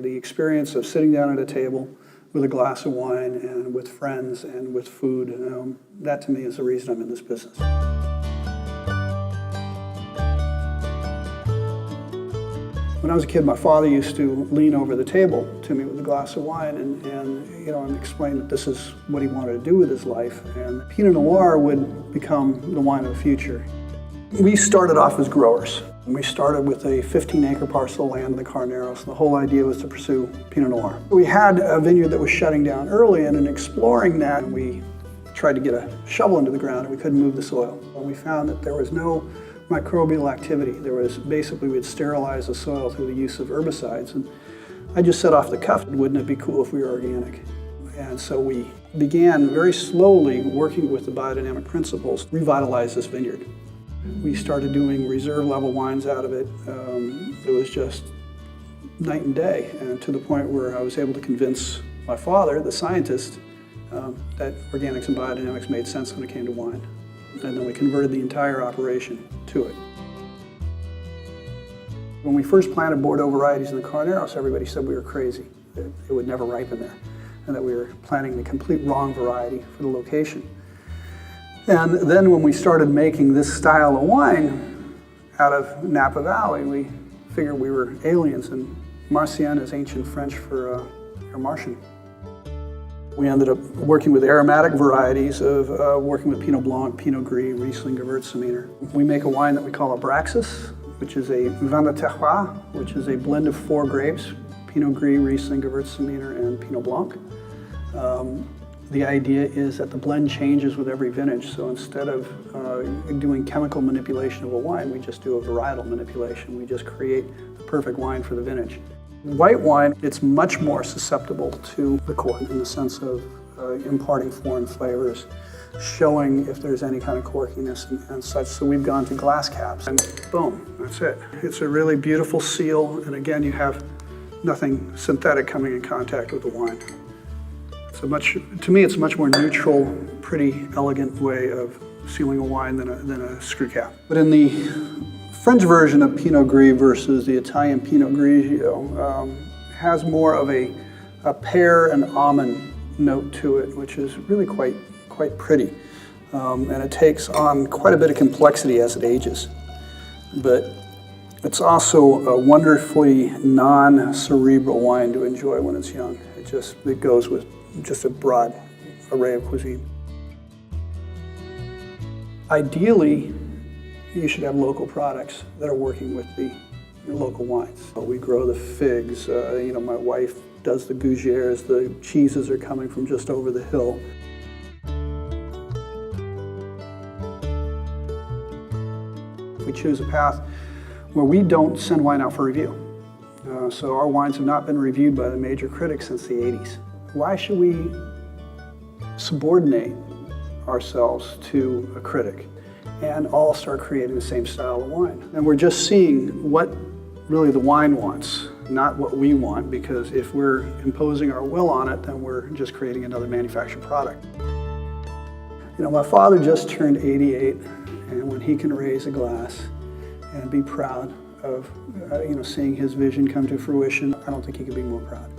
The experience of sitting down at a table with a glass of wine and with friends and with food, that to me is the reason I'm in this business. When I was a kid, my father used to lean over the table to me with a glass of wine and explain that this is what he wanted to do with his life. And Pinot Noir would become the wine of the future. We started off as growers. We started with a 15-acre parcel of land in the Carneros. The whole idea was to pursue Pinot Noir. We had a vineyard that was shutting down early, and in exploring that, we tried to get a shovel into the ground, and we couldn't move the soil. And we found that there was no microbial activity. There was basically, we'd sterilize the soil through the use of herbicides. And I just said off the cuff, wouldn't it be cool if we were organic? And so we began very slowly working with the biodynamic principles to revitalize this vineyard. We started doing reserve level wines out of it. It was just night and day, and to the point where I was able to convince my father, the scientist, that organics and biodynamics made sense when it came to wine. And then we converted the entire operation to it. When we first planted Bordeaux varieties in the Carneros, everybody said we were crazy, that it would never ripen there, and that we were planting the complete wrong variety for the location. And then when we started making this style of wine out of Napa Valley, we figured we were aliens, and Marcian is ancient French for Martian. We ended up working with aromatic varieties of working with Pinot Blanc, Pinot Gris, Riesling, Gewürztraminer. We make a wine that we call Abraxas, which is a vin de terroir, which is a blend of 4 grapes, Pinot Gris, Riesling, Gewürztraminer, and Pinot Blanc. The idea is that the blend changes with every vintage, so instead of doing chemical manipulation of a wine, we just do a varietal manipulation. We just create the perfect wine for the vintage. White wine, it's much more susceptible to the cork in the sense of imparting foreign flavors, showing if there's any kind of corkiness and such. So we've gone to glass caps, and boom, that's it. It's a really beautiful seal, and again, you have nothing synthetic coming in contact with the wine. To me, it's a much more neutral, pretty elegant way of sealing a wine than a screw cap. But in the French version of Pinot Gris versus the Italian Pinot Grigio, has more of a pear and almond note to it, which is really quite pretty. And it takes on quite a bit of complexity as it ages. But it's also a wonderfully non-cerebral wine to enjoy when it's young. It goes with just a broad array of cuisine. Ideally, you should have local products that are working with the local wines. We grow the figs, my wife does the gougères, the cheeses are coming from just over the hill. We choose a path where we don't send wine out for review. So our wines have not been reviewed by the major critics since the 80s. Why should we subordinate ourselves to a critic and all start creating the same style of wine? And we're just seeing what really the wine wants, not what we want, because if we're imposing our will on it, then we're just creating another manufactured product. My father just turned 88, and when he can raise a glass and be proud of seeing his vision come to fruition, I don't think he could be more proud.